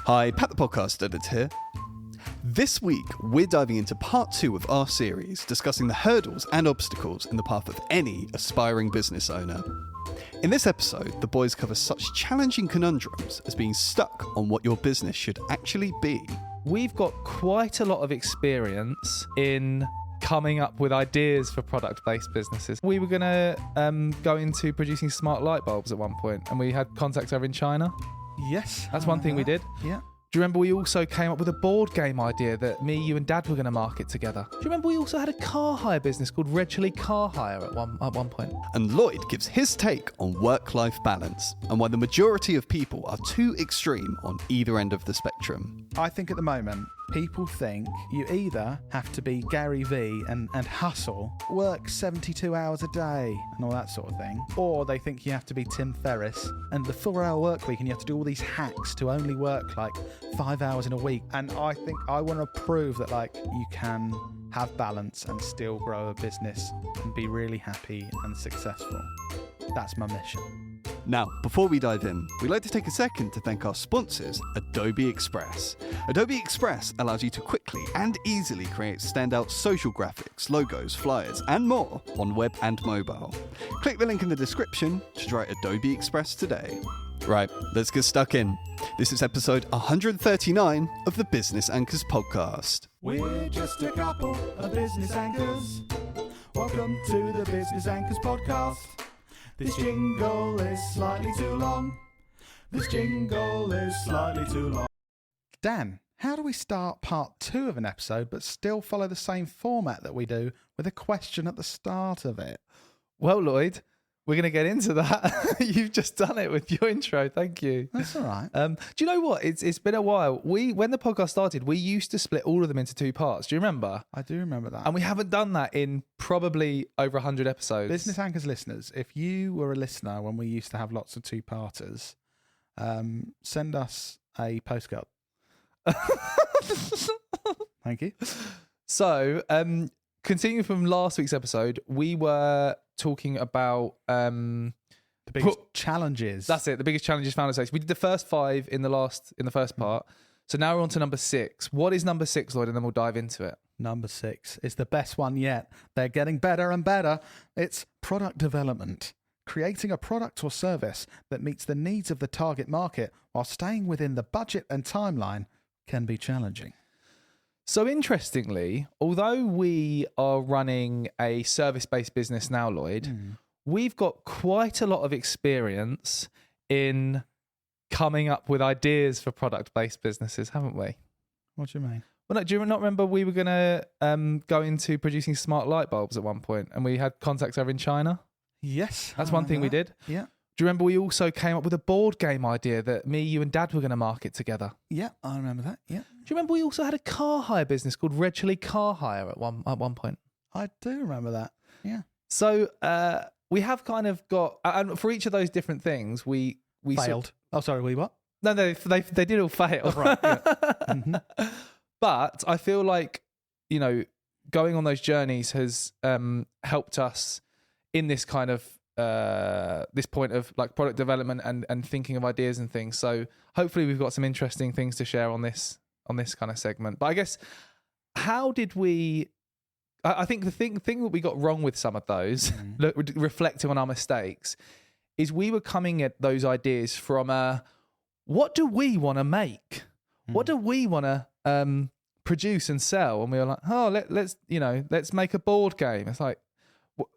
Hi, Pat the Podcast Editor here. This week, we're diving into part 2 of our series, discussing the hurdles and obstacles in the path of any aspiring business owner. In this episode, the boys cover such challenging conundrums as being stuck on what your business should actually be. We've got quite a lot of experience in coming up with ideas for product-based businesses. We were going to go into producing smart light bulbs at one point, and we had contacts over in China. Yes. That's one thing we did. Yeah. Do you remember we also came up with a board game idea that me, you and Dad were going to market together? Do you remember we also had a car hire business called Red Chili Car Hire at one point? And Lloyd gives his take on work-life balance and why the majority of people are too extreme on either end of the spectrum. I think at the moment, people think you either have to be Gary Vee and hustle, work 72 hours a day and all that sort of thing, or they think you have to be Tim Ferriss and the 4-hour work week and you have to do all these hacks to only work like 5 hours in a week. And I think I want to prove that you can have balance and still grow a business and be really happy and successful. That's my mission. Now, before we dive in, we'd like to take a second to thank our sponsors, Adobe Express. Adobe Express allows you to quickly and easily create standout social graphics, logos, flyers, and more on web and mobile. Click the link in the description to try Adobe Express today. Right, let's get stuck in. This is episode 139 of the Business Anchors podcast. We're just a couple of business anchors. Welcome to the Business Anchors podcast. This jingle is slightly too long. This jingle is slightly too long. Dan, how do we start part 2 of an episode but still follow the same format that we do with a question at the start of it? Well, Lloyd, we're going to get into that. You've just done it with your intro. Thank you. That's all right. Do you know what? It's been a while. When the podcast started, we used to split all of them into 2 parts. Do you remember? I do remember that. And we haven't done that in probably over 100 episodes. Business Anchors listeners, if you were a listener when we used to have lots of 2-parters, send us a postcard. Thank you. So, continuing from last week's episode, we were talking about the biggest challenges. That's it. The biggest challenges found in. We did the first 5 in the first part. So now we're on to number 6. What is number 6, Lloyd? And then we'll dive into it. Number 6 is the best one yet. They're getting better and better. It's product development. Creating a product or service that meets the needs of the target market while staying within the budget and timeline can be challenging. So interestingly, although we are running a service-based business now, Lloyd, we've got quite a lot of experience in coming up with ideas for product-based businesses, haven't we? What do you mean? Well, no, do you not remember we were going to go into producing smart light bulbs at one point, and we had contacts over in China? Yes. That's one thing we did. Yeah. Do you remember we also came up with a board game idea that me, you and Dad were going to market together? Yeah, I remember that. Yeah. Do you remember we also had a car hire business called Red Chili Car Hire at one point? I do remember that. Yeah. So we have kind of got, and for each of those different things, we failed. We what? No, they did all fail. Oh, right. Yeah. But I feel like, going on those journeys has helped us in this kind of this point of like product development and thinking of ideas and things. So hopefully we've got some interesting things to share on this kind of segment. But I guess, how did we? I think the thing that we got wrong with some of those, reflecting on our mistakes, is we were coming at those ideas from what do we want to make? What do we want to produce and sell? And we were like, let's make a board game. It's like,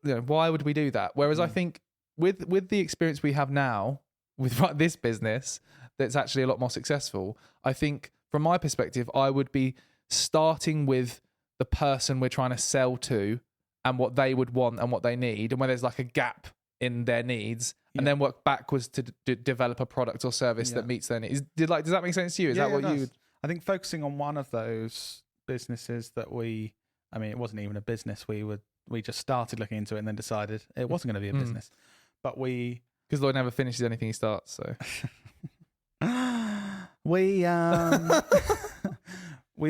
why would we do that? Whereas I think with the experience we have now with this business that's actually a lot more successful, I think from my perspective, I would be starting with the person we're trying to sell to and what they would want and what they need, and where there's like a gap in their needs, and then work backwards to develop a product or service that meets their needs. Does that make sense to you? Is that what you would? I think focusing on one of those businesses that it wasn't even a business. We just started looking into it and then decided it wasn't going to be a business. But because Lloyd never finishes anything he starts, so we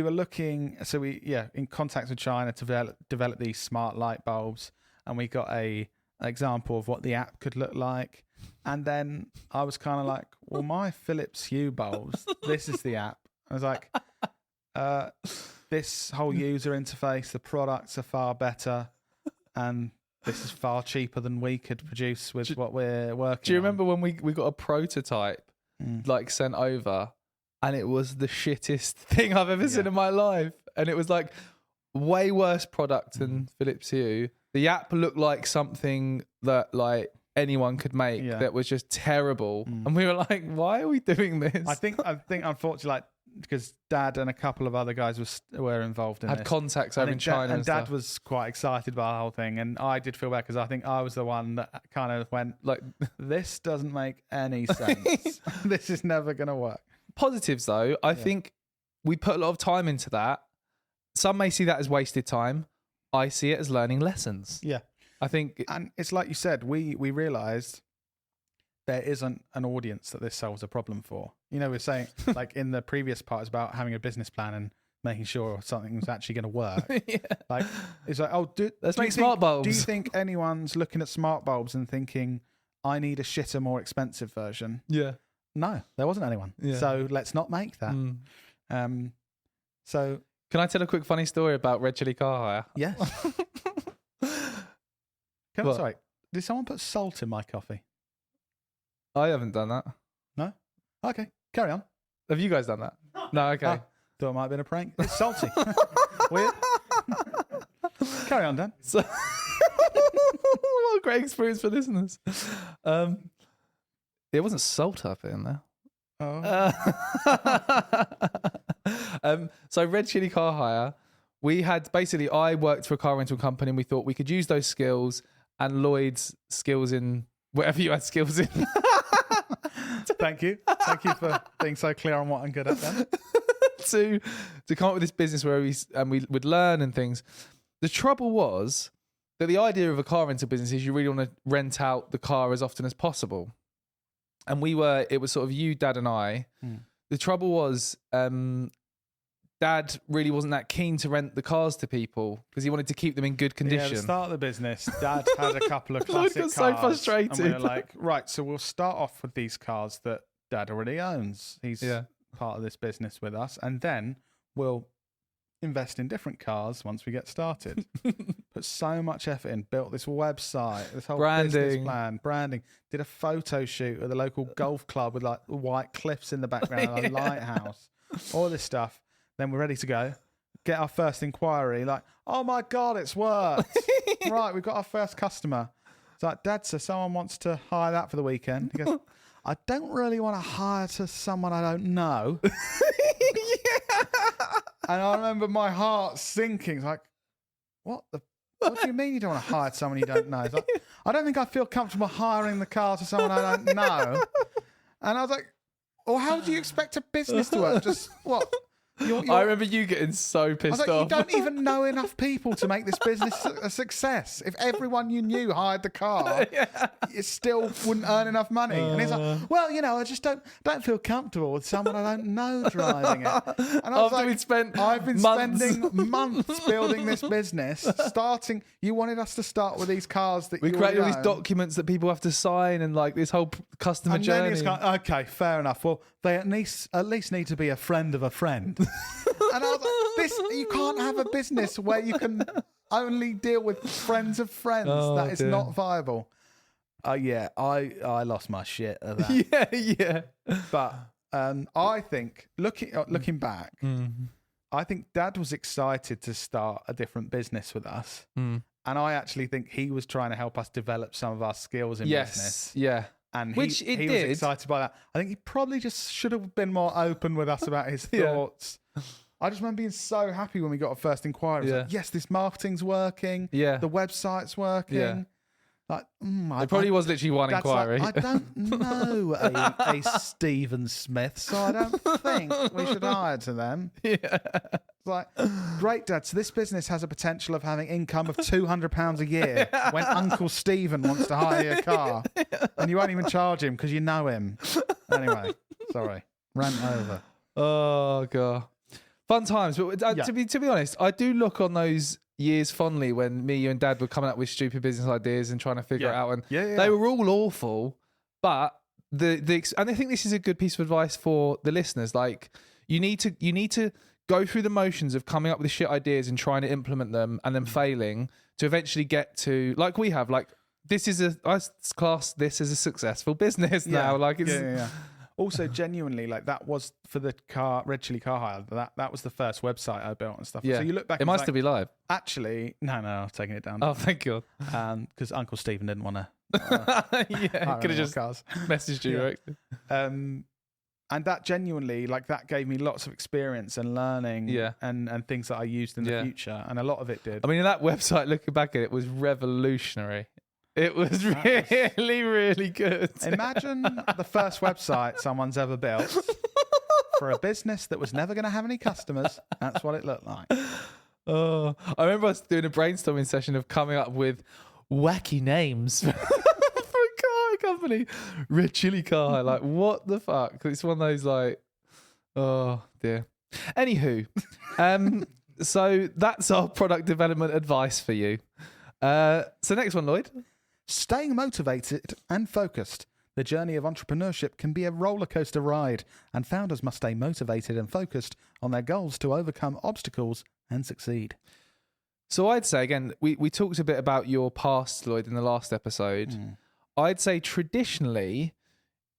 were looking. So in contact with China to develop these smart light bulbs, and we got a example of what the app could look like. And then I was kind of like, well, my Philips Hue bulbs, this is the app. I was like, this whole user interface, the products are far better, and this is far cheaper than we could produce with what we're working on. Do you remember when we got a prototype like sent over, and it was the shittest thing I've ever seen in my life, and it was like way worse product than Philips Hue. The app looked like something that like anyone could make that was just terrible, and we were like, why are we doing this? I think unfortunately, like, because Dad and a couple of other guys were involved in had this. contacts over in China, and Dad stuff. was quite excited by the whole thing, and I did feel bad because I think I was the one that kind of went like, "This doesn't make any sense. This is never going to work." Positives though, I think we put a lot of time into that. Some may see that as wasted time. I see it as learning lessons. Yeah, I think, and it's like you said, we realised there isn't an audience that this solves a problem for. You know, we're saying, like in the previous part, it's about having a business plan and making sure something's actually going to work. Like, it's like, oh, let's make smart bulbs. Do you think anyone's looking at smart bulbs and thinking, I need a shitter, more expensive version? Yeah. No, there wasn't anyone. Yeah. So let's not make that. So can I tell a quick funny story about Red Chili Car Hire? Yes. Sorry, did someone put salt in my coffee? I haven't done that. No? Okay, carry on. Have you guys done that? No, okay. Thought it might have been a prank. It's salty. Weird. Carry on, Dan. So, what a great experience for listeners. It wasn't salt up in there. Oh. So Red Chili Car Hire, we had basically, I worked for a car rental company and we thought we could use those skills and Lloyd's skills in whatever you had skills in. Thank you for being so clear on what I'm good at then. to come up with this business where we would learn and things. The trouble was that the idea of a car rental business is you really want to rent out the car as often as possible. And it was sort of you, Dad and I. The trouble was Dad really wasn't that keen to rent the cars to people because he wanted to keep them in good condition. Yeah, at the start of the business, Dad had a couple of Lloyd classic got cars. so frustrated. And we were like, right, so we'll start off with these cars that Dad already owns. He's part of this business with us. And then we'll invest in different cars once we get started. Put so much effort in, built this website, this whole business plan, branding, did a photo shoot at the local golf club with like white cliffs in the background, a lighthouse, all this stuff. Then we're ready to go. Get our first inquiry. Like, oh my God, it's worked. Right, we've got our first customer. It's like, Dad, so someone wants to hire that for the weekend. He goes, I don't really want to hire to someone I don't know. And I remember my heart sinking. It's like, what do you mean you don't want to hire someone you don't know? It's like, I don't think I feel comfortable hiring the car to someone I don't know. And I was like, well, how do you expect a business to work? Just what? I remember you getting so pissed off. You don't even know enough people to make this business a success. If everyone you knew hired the car, it still wouldn't earn enough money. And he's like, well, I just don't feel comfortable with someone I don't know driving it. And I was I've been spending months building this business, you wanted us to start with these cars that we created all these documents that people have to sign and like this whole customer journey. Then it's okay, fair enough. Well, they at least need to be a friend of a friend. And I was like, you can't have a business where you can only deal with friends of friends. That is not viable. I lost my shit at that. Yeah. But I think, looking back, I think Dad was excited to start a different business with us. And I actually think he was trying to help us develop some of our skills in business. Yeah. And he was excited by that. I think he probably just should have been more open with us about his thoughts. I just remember being so happy when we got our first inquiry. Like, yes, this marketing's working. Yeah. The website's working. Yeah. Like, there probably was literally one inquiry. Like, I don't know a Stephen Smith, so I don't think we should hire to them. Yeah. It's like, great, Dad. So this business has a potential of having income of £200 a year when Uncle Stephen wants to hire your car, and you won't even charge him because you know him. Anyway, sorry, rant over. Oh God, fun times. But to be honest, I do look on those years fondly when me, you and Dad were coming up with stupid business ideas and trying to figure it out. And they were all awful, But and I think this is a good piece of advice for the listeners. Like, you need to go through the motions of coming up with shit ideas and trying to implement them and then failing to eventually get to, like we have, like, I class this as a successful business now. Like, it's Also, genuinely, like, that was for the Red Chili car hire. That was the first website I built and stuff. Yeah. So you look back, it might still be live. Actually, no, I've taken it down. Oh, thank God. Because Uncle Stephen didn't want to. Yeah, could have just cars. messaged you, right? And that genuinely, like, that gave me lots of experience and learning, and things that I used in the future, and a lot of it did. I mean, that website, looking back at it, was revolutionary. It was really, really good. Imagine the first website someone's ever built for a business that was never going to have any customers. That's what it looked like. Oh, I remember us doing a brainstorming session of coming up with wacky names for a car company. Red Chili Car. Like, what the fuck? It's one of those, like, oh dear. Anywho, so that's our product development advice for you. So next one, Lloyd. Staying motivated and focused. The journey of entrepreneurship can be a roller coaster ride, and founders must stay motivated and focused on their goals to overcome obstacles and succeed. So I'd say, again, we talked a bit about your past, Lloyd, in the last episode. I'd say traditionally,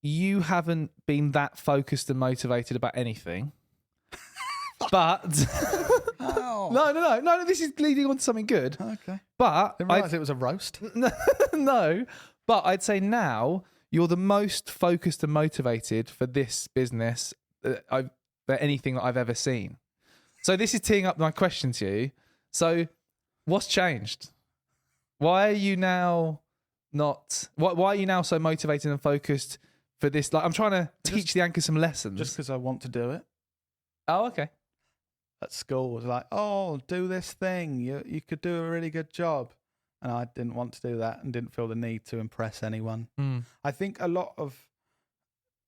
you haven't been that focused and motivated about anything. But no, this is leading on to something good. Okay. But Didn't realise it was a roast. No, but I'd say now you're the most focused and motivated for this business for anything that I've ever seen. So this is teeing up my question to you. So what's changed? Why are you now not? Why are you now so motivated and focused for this? Like, I'm trying to teach the anchors some lessons. Just because I want to do it. Oh, okay. At school, it was like, oh, do this thing. You could do a really good job. And I didn't want to do that and didn't feel the need to impress anyone. I think a lot of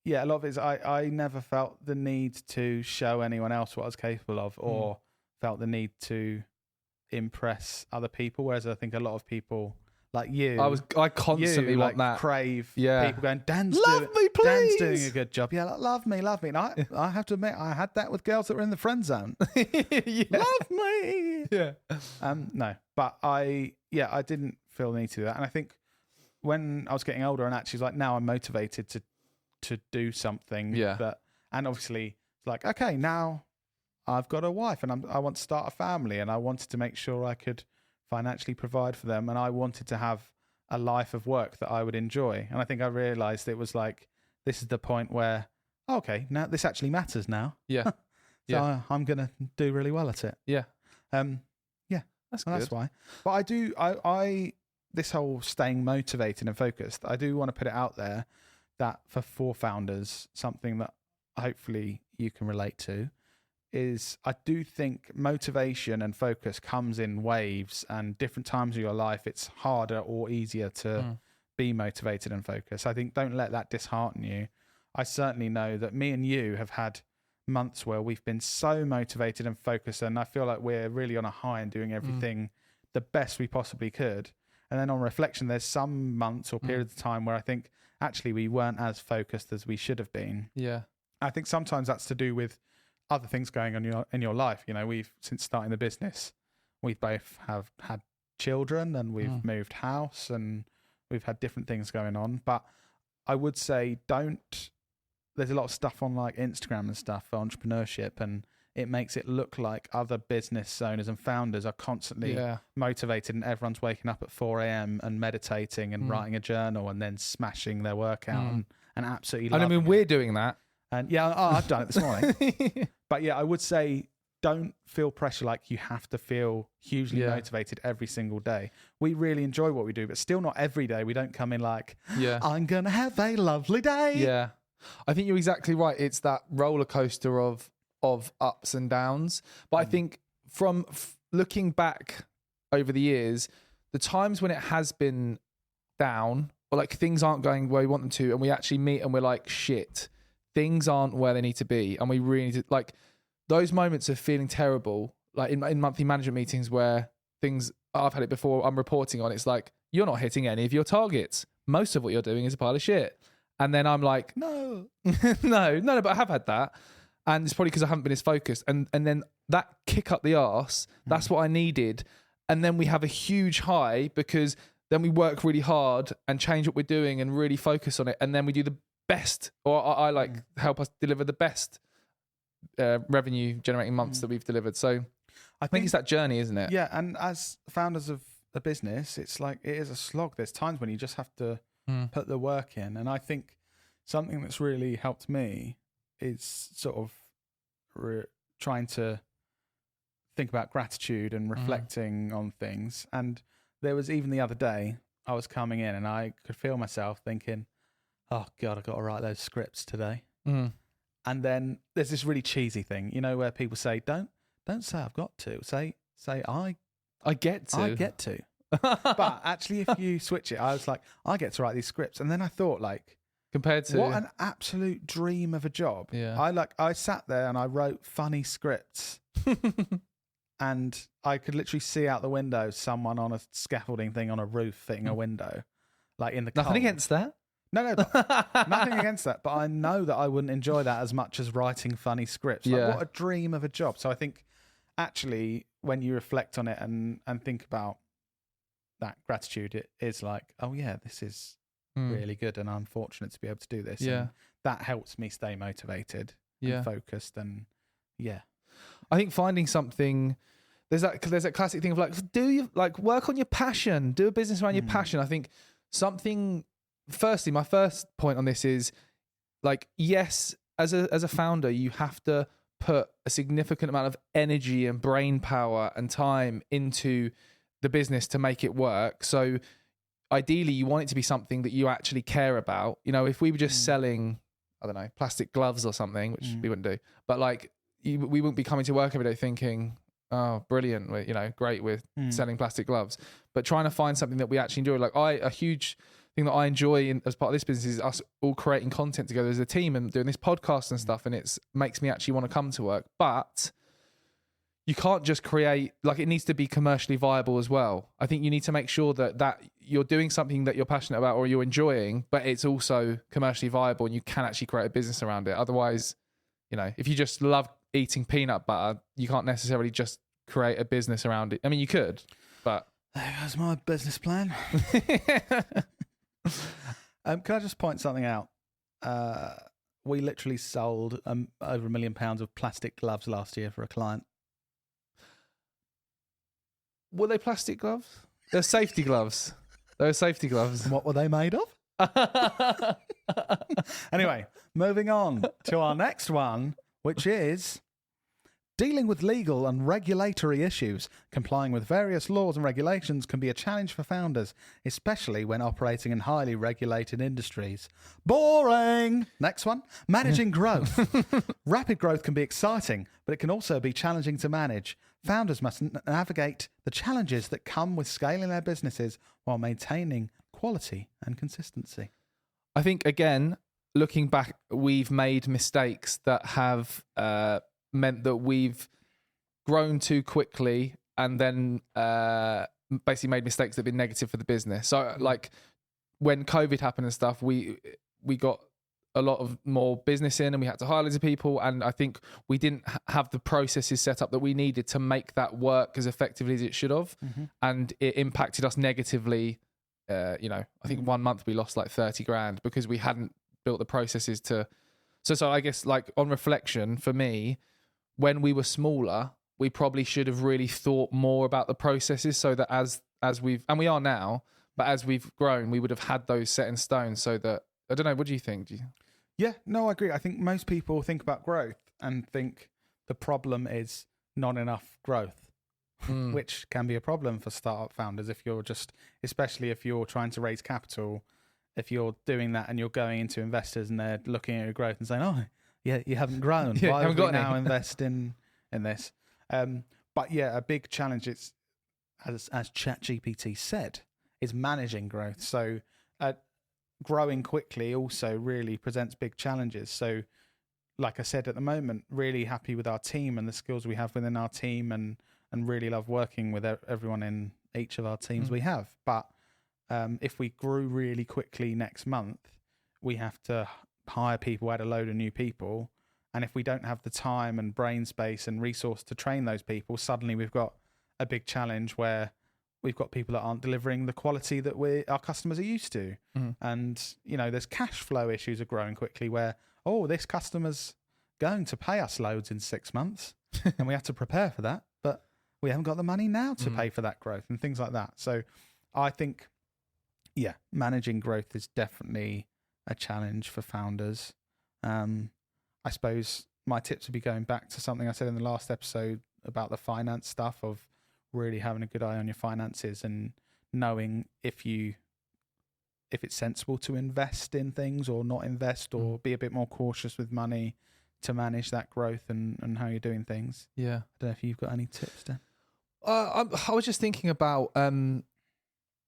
it is I never felt the need to show anyone else what I was capable of or felt the need to impress other people. Whereas I think a lot of people like you, I constantly want that. Crave people going, Dan's doing a good job. Yeah, like, love me. And I have to admit, I had that with girls that were in the friend zone. Love me. Yeah. No, but I didn't feel the need to do that. And I think when I was getting older and actually like now I'm motivated to do something and obviously it's like, okay, now I've got a wife and I want to start a family and I wanted to make sure I could financially provide for them and I wanted to have a life of work that I would enjoy. And I think I realized it was like, this is the point where, okay, now this actually matters now. Yeah. So I'm going to do really well at it. Yeah. That's good. That's why. But I this whole staying motivated and focused, I do want to put it out there that for founders, something that hopefully you can relate to is I do think motivation and focus comes in waves and different times of your life. It's harder or easier to be motivated and focused. I think don't let that dishearten you. I certainly know that me and you have had months where we've been so motivated and focused and I feel like we're really on a high and doing everything the best we possibly could. And then on reflection, there's some months or periods of time where I think actually we weren't as focused as we should have been. Yeah. I think sometimes that's to do with other things going on in your life. You know, we've since starting the business, we both have had children and we've moved house and we've had different things going on. But I would say there's a lot of stuff on like Instagram and stuff for entrepreneurship and it makes it look like other business owners and founders are constantly motivated and everyone's waking up at 4 a.m. and meditating and writing a journal and then smashing their workout and absolutely loving it. We're doing that. And I've done it this morning. But I would say don't feel pressure like you have to feel hugely motivated every single day. We really enjoy what we do, but still not every day. We don't come in like, I'm going to have a lovely day. Yeah. I think you're exactly right. It's that roller coaster of ups and downs. But I think from looking back over the years, the times when it has been down or like things aren't going where we want them to and we actually meet and we're like, shit, things aren't where they need to be. And we really need to, like, those moments of feeling terrible, like in monthly management meetings where things, I've had it before, I'm reporting on, it's like, you're not hitting any of your targets. Most of what you're doing is a pile of shit. And then I'm like, No. no, but I have had that. And it's probably because I haven't been as focused. And then that kick up the arse, that's what I needed. And then we have a huge high because then we work really hard and change what we're doing and really focus on it. And then we do the best, or I like help us deliver the best revenue generating months that we've delivered. So I think it's that journey, isn't it? Yeah. And as founders of a business, it's like, it is a slog. There's times when you just have to put the work in. And I think something that's really helped me is sort of trying to think about gratitude and reflecting on things. And there was even the other day, I was coming in and I could feel myself thinking, oh God, I've got to write those scripts today. And then there's this really cheesy thing, you know, where people say, don't say I've got to, say I get to. I get to. But actually, if you switch it, I was like, I get to write these scripts. And then I thought, like, compared to what an absolute dream of a job. Yeah. I sat there and I wrote funny scripts. And I could literally see out the window someone on a scaffolding thing on a roof fitting a window, like in the nothing cold. against that. No, nothing against that. But I know that I wouldn't enjoy that as much as writing funny scripts. Like, Yeah. what a dream of a job. So I think actually when you reflect on it and think about that gratitude, it is like, oh yeah, this is really good and I'm fortunate to be able to do this. Yeah. And that helps me stay motivated and focused. And yeah. I think finding something, there's that classic thing of like, work on your passion, do a business around your passion. I think firstly, my first point on this is like, yes, as a founder, you have to put a significant amount of energy and brain power and time into the business to make it work. So ideally you want it to be something that you actually care about. You know, if we were just selling, I don't know, plastic gloves or something, which we wouldn't do, but like we wouldn't be coming to work every day thinking, oh, brilliant, you know, great with selling plastic gloves. But trying to find something that we actually enjoy. Like a huge thing that I enjoy as part of this business is us all creating content together as a team and doing this podcast and stuff. And it makes me actually want to come to work. But you can't just create, like, it needs to be commercially viable as well. I think you need to make sure that you're doing something that you're passionate about or you're enjoying, but it's also commercially viable and you can actually create a business around it. Otherwise, you know, if you just love eating peanut butter, you can't necessarily just create a business around it. I mean, you could, but There goes my business plan. Can I just point something out? We literally sold over £1 million of plastic gloves last year for a client. were they plastic gloves? They're safety gloves. They were safety gloves. What were they made of? Anyway, moving on to our next one, which is dealing with legal and regulatory issues. Complying with various laws and regulations can be a challenge for founders, especially when operating in highly regulated industries. Boring! Next one. Managing growth. Rapid growth can be exciting, but it can also be challenging to manage. Founders must navigate the challenges that come with scaling their businesses while maintaining quality and consistency. I think, again, looking back, we've made mistakes that have meant that we've grown too quickly and then basically made mistakes that have been negative for the business. So, like, when COVID happened and stuff, we got a lot of more business in and we had to hire loads of people, and I think we didn't have the processes set up that we needed to make that work as effectively as it should have. And it impacted us negatively. I think 1 month we lost like 30 grand because we hadn't built the processes to. So I guess, like, on reflection for me, when we were smaller, we probably should have really thought more about the processes so that as we've, and we are now, but as we've grown, we would have had those set in stone so that, I don't know, what do you think? Yeah, no, I agree. I think most people think about growth and think the problem is not enough growth. Which can be a problem for startup founders if you're especially if you're trying to raise capital, if you're doing that and you're going into investors and they're looking at your growth and saying, oh, yeah, you haven't grown. Yeah, Why haven't would we got any?" now invest in this? But yeah, a big challenge is, as ChatGPT said, is managing growth. So growing quickly also really presents big challenges. So like I said, at the moment, really happy with our team and the skills we have within our team and really love working with everyone in each of our teams we have. But if we grew really quickly next month, we have to hire people, add a load of new people. And if we don't have the time and brain space and resource to train those people, suddenly we've got a big challenge where we've got people that aren't delivering the quality that our customers are used to. And, there's cash flow issues are growing quickly where, this customer's going to pay us loads in 6 months and we have to prepare for that, but we haven't got the money now to pay for that growth and things like that. So I think, managing growth is definitely a challenge for founders. I suppose my tips would be going back to something I said in the last episode about the finance stuff of really having a good eye on your finances and knowing if it's sensible to invest in things or not invest or be a bit more cautious with money to manage that growth and how you're doing things. Yeah. I don't know if you've got any tips, Dan. I was just thinking about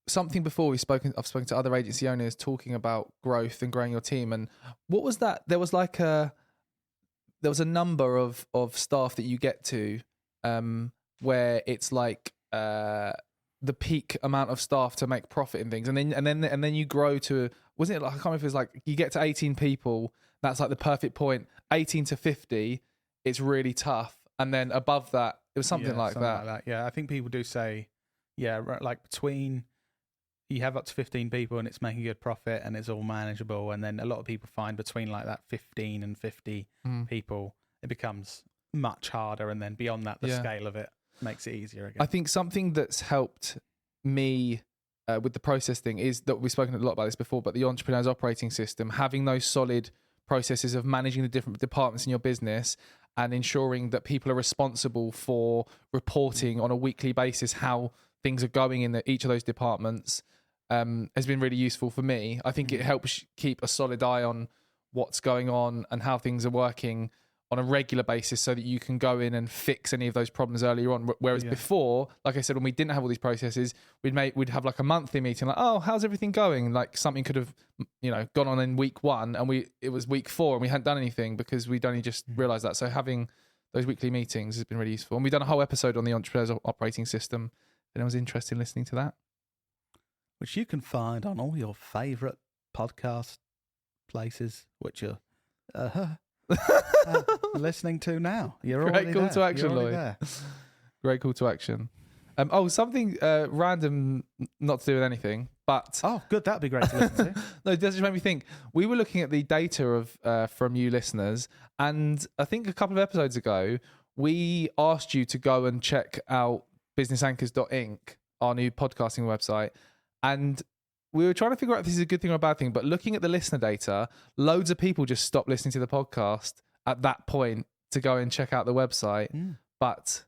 something before I've spoken to other agency owners talking about growth and growing your team. And what was that? There was a number of staff that you get to where it's like the peak amount of staff to make profit in things, and then you grow to, wasn't it like, I can't remember if it was like you get to 18 people, that's like the perfect point. 18 to 50, it's really tough, and then above that, it was something like that. Yeah, I think people do say, like between you have up to 15 people and it's making a good profit and it's all manageable, and then a lot of people find between like that 15 and 50 people, it becomes much harder, and then beyond that, the scale of it makes it easier again. I think something that's helped me with the process thing is that we've spoken a lot about this before, but the entrepreneur's operating system, having those solid processes of managing the different departments in your business and ensuring that people are responsible for reporting on a weekly basis how things are going in each of those departments has been really useful for me. I think it helps keep a solid eye on what's going on and how things are working on a regular basis so that you can go in and fix any of those problems earlier on. Whereas before, like I said, when we didn't have all these processes, we'd have like a monthly meeting, like, how's everything going? Like something could have, gone on in week 1 and it was week 4 and we hadn't done anything because we'd only just realized that. So having those weekly meetings has been really useful. And we've done a whole episode on the entrepreneur's operating system. If anyone's interested in listening to that, which you can find on all your favorite podcast places, which you're listening to now. You're great already call there. to action, You're already Lloyd. there. Great call to action. Something random, not to do with anything, but good. That'd be great to listen to. no, it does just make me think. We were looking at the data of from you listeners, and I think a couple of episodes ago we asked you to go and check out businessanchors.inc, our new podcasting website, and we were trying to figure out if this is a good thing or a bad thing, but looking at the listener data, loads of people just stopped listening to the podcast at that point to go and check out the website. But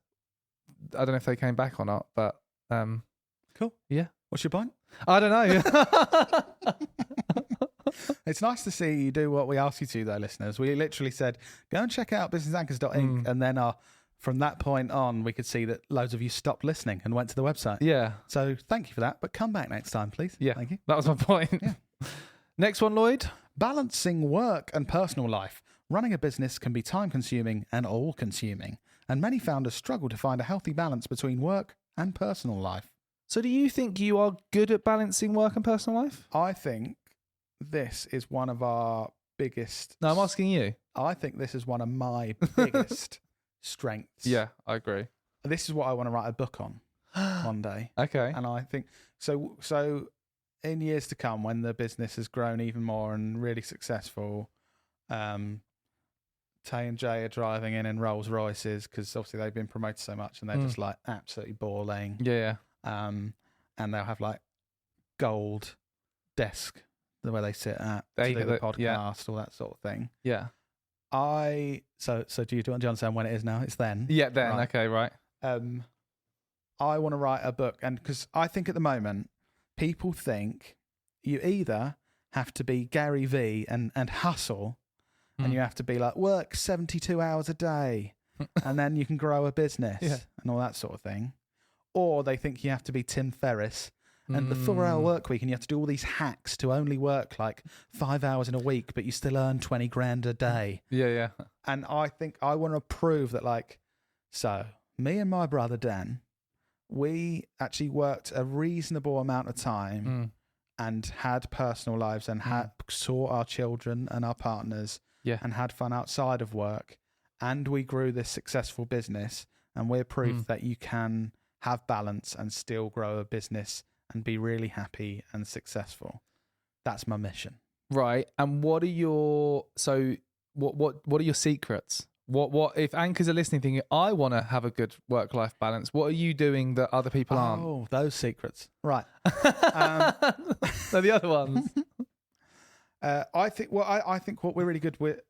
I don't know if they came back or not, but cool. Yeah. What's your point? I don't know. It's nice to see you do what we asked you to, though, listeners. We literally said, go and check out businessanchors.inc, and then from that point on, we could see that loads of you stopped listening and went to the website. Yeah. So thank you for that, but come back next time, please. Yeah. Thank you. That was my point. Yeah. Next one, Lloyd. Balancing work and personal life. Running a business can be time-consuming and all-consuming, and many founders struggle to find a healthy balance between work and personal life. So do you think you are good at balancing work and personal life? I think this is one of our biggest... No, I'm asking you. I think this is one of my biggest strengths. Yeah, I agree. This is what I want to write a book on one day. Okay. And I think... So in years to come, when the business has grown even more and really successful... Tay and Jay are driving in Rolls Royces because obviously they've been promoted so much and they're just like absolutely balling. Yeah. And they'll have like gold desk where they sit at, to do the podcast, all that sort of thing. Yeah. So do you understand when it is now? It's then. Yeah, then. Right. Okay, right. I want to write a book, and because I think at the moment people think you either have to be Gary V and hustle. And you have to be like, work 72 hours a day and then you can grow a business and all that sort of thing. Or they think you have to be Tim Ferriss and the 4-hour work week and you have to do all these hacks to only work like 5 hours in a week, but you still earn 20 grand a day. Yeah, yeah. And I think I want to prove that, like, so me and my brother Dan, we actually worked a reasonable amount of time and had personal lives and saw our children and our partners and had fun outside of work, and we grew this successful business, and we're proof that you can have balance and still grow a business and be really happy and successful. That's my mission. Right. And what are your what are your secrets? What if anchors are listening thinking, I want to have a good work-life balance, what are you doing that other people aren't? Oh, those secrets. Right. So the other ones. I think what we're really good with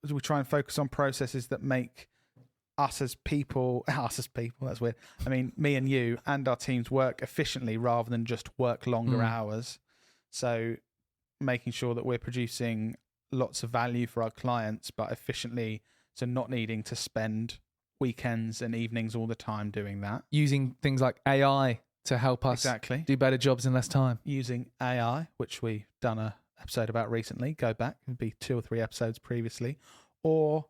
is we try and focus on processes that make us as people, that's weird. I mean, me and you and our teams work efficiently rather than just work longer hours. So making sure that we're producing lots of value for our clients, but efficiently, so not needing to spend weekends and evenings all the time doing that. Using things like AI to help us do better jobs in less time. Using AI, which we've done a episode about recently. Go back, it'd be 2 or 3 episodes previously. Or,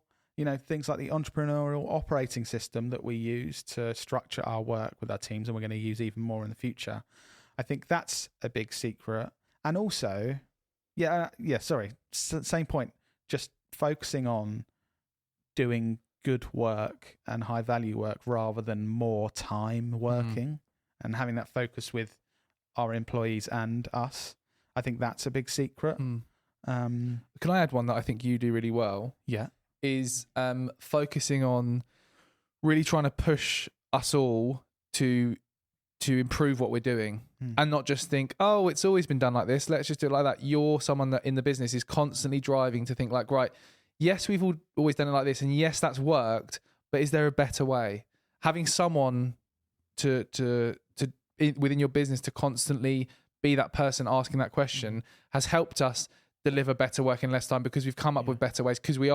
things like the entrepreneurial operating system that we use to structure our work with our teams, and we're going to use even more in the future. I think that's a big secret. And also, same point, just focusing on doing good work and high value work rather than more time working and having that focus with our employees and us. I think that's a big secret. Can I add one that I think you do really well? Yeah. Is focusing on really trying to push us all to improve what we're doing and not just think, oh, it's always been done like this, let's just do it like that. You're someone that in the business is constantly driving to think like, right, yes, we've always done it like this, and yes, that's worked, but is there a better way? Having someone to within your business to constantly be that person asking that question has helped us deliver better work in less time, because we've come up with better ways, because we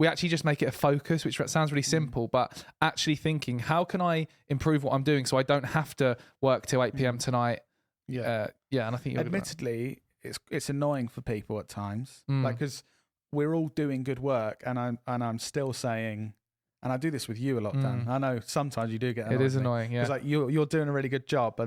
actually just make it a focus, which sounds really simple, but actually thinking, how can I improve what I'm doing so I don't have to work till 8 p.m. tonight? And I think admittedly, it's annoying for people at times, because we're all doing good work, and I'm still saying, and I do this with you a lot, Dan. I know sometimes you do get annoyed. It is annoying, yeah. It's like you're doing a really good job,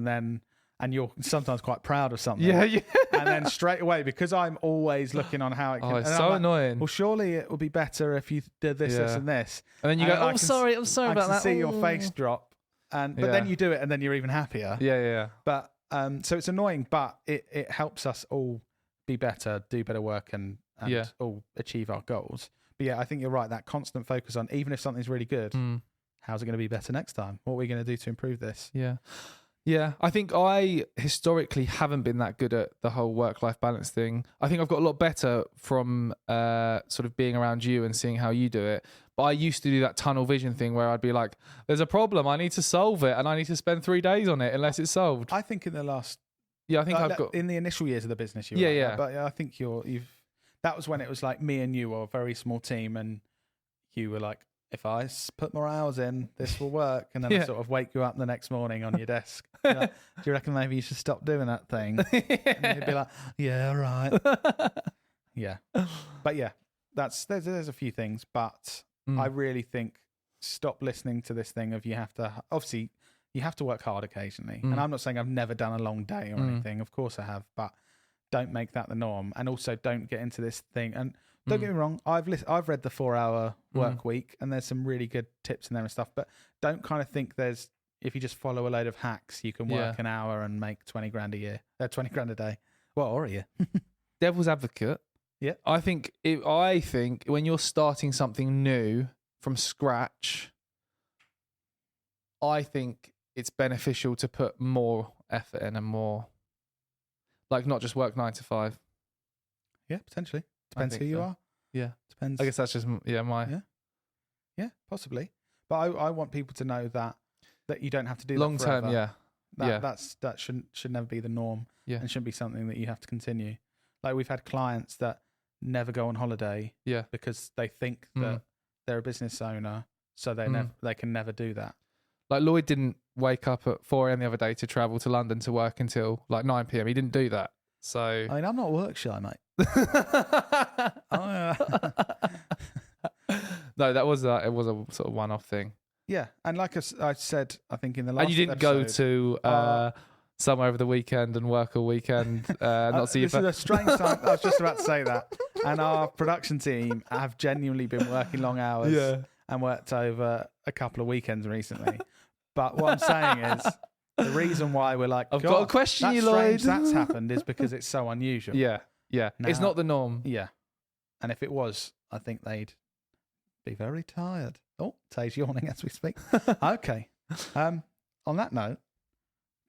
and you're sometimes quite proud of something. Yeah. And then straight away, because I'm always looking on how it can... Oh, it's so annoying. Well, surely it would be better if you did this, this, and this. And then you go, I'm sorry about that. I can see your face drop. But then you do it, and then you're even happier. Yeah. But so it's annoying, but it helps us all be better, do better work, and all achieve our goals. But I think you're right. That constant focus on, even if something's really good, how's it going to be better next time? What are we going to do to improve this? Yeah, I think I historically haven't been that good at the whole work-life balance thing. I think I've got a lot better from sort of being around you and seeing how you do it. But I used to do that tunnel vision thing where I'd be like, there's a problem, I need to solve it, and I need to spend 3 days on it unless it's solved. I think in the last... Yeah, I think I've got... In the initial years of the business, you were like that. But I think you've... That was when it was like me and you were a very small team, and you were like, if I put more hours in, this will work. And then I sort of wake you up the next morning on your desk. Like, do you reckon maybe you should stop doing that thing? And you'd be like, yeah, right. Yeah. But there's a few things, but I really think stop listening to this thing of you have to work hard occasionally. And I'm not saying I've never done a long day or anything. Of course I have, but don't make that the norm. And also don't get into this thing. And don't get me wrong, I've read the 4-hour work week, and there's some really good tips in there and stuff, but don't kind of think if you just follow a load of hacks, you can work an hour and make 20 grand a year, 20 grand a day. Well, or a year. Devil's advocate. Yeah. I think when you're starting something new from scratch, I think it's beneficial to put more effort in and more, like, not just work 9 to 5. Yeah, potentially. Depends who you are. Yeah. Depends. I guess that's just, my... Yeah, possibly. But I want people to know that you don't have to do long that forever. term, That should never be the norm. Yeah. And shouldn't be something that you have to continue. Like, we've had clients that never go on holiday because they think that they're a business owner, so they can never do that. Like, Lloyd didn't wake up at 4 a.m. the other day to travel to London to work until like 9 p.m. He didn't do that. So I mean, I'm not work shy, mate. No, it was a sort of one-off thing. Yeah, and like I said, I think in the last and you didn't episode, go to somewhere over the weekend and work all weekend, not see you. This is a strange time. I was just about to say that. And our production team have genuinely been working long hours and worked over a couple of weekends recently. But what I'm saying is, the reason why we're like, I've got a question, that's you Lloyd. strange that's happened is because it's so unusual. Yeah. It's Now- not the norm. Yeah. And if it was, I think they'd be very tired. Oh, Tay's yawning as we speak. Okay. On that note,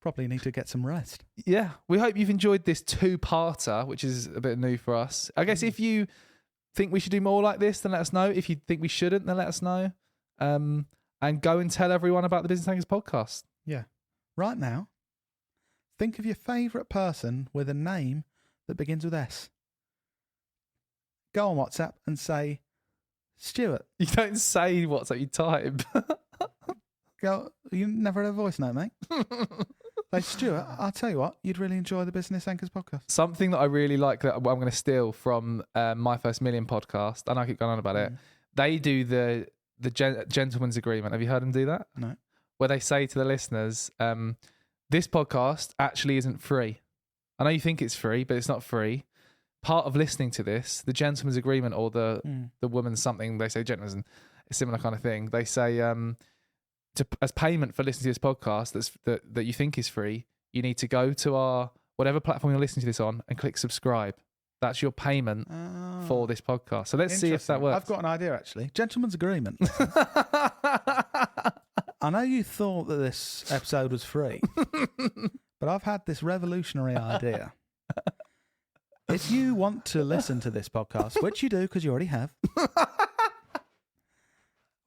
probably need to get some rest. Yeah, we hope you've enjoyed this 2-parter, which is a bit new for us. I guess if you think we should do more like this, then let us know. If you think we shouldn't, then let us know. And go and tell everyone about the Business Anchors podcast. Yeah. Right now, think of your favourite person with a name that begins with S. Go on WhatsApp and say, Stuart. You don't say WhatsApp, you type. Go. You never had a voice note, mate. Say, Stuart, I'll tell you what, you'd really enjoy the Business Anchors podcast. Something Something that I really like that I'm going to steal from My First Million podcast, and I keep going on about it. They do the gentleman's agreement. Have you heard them do that? No. Where they say to the listeners, this podcast actually isn't free. I know you think it's free, but it's not free. Part of listening to this, the gentleman's agreement or the woman's something, they say gentleman's, and a similar kind of thing. They say as payment for listening to this podcast that you think is free, you need to go to our whatever platform you're listening to this on and click subscribe. That's your payment for this podcast. So let's see if that works. I've got an idea, actually. Gentleman's agreement. I know you thought that this episode was free, but I've had this revolutionary idea. If you want to listen to this podcast, which you do because you already have,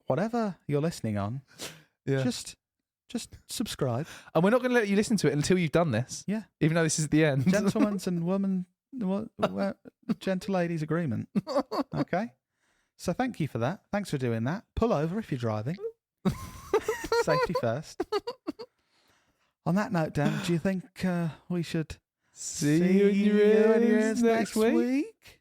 whatever you're listening on, just subscribe. And we're not going to let you listen to it until you've done this. Yeah. Even though this is the end. Gentlemen's and women, gentle ladies agreement. Okay. So thank you for that. Thanks for doing that. Pull over if you're driving. Safety first. On that note, Dan, do you think we should see you in your ears next week?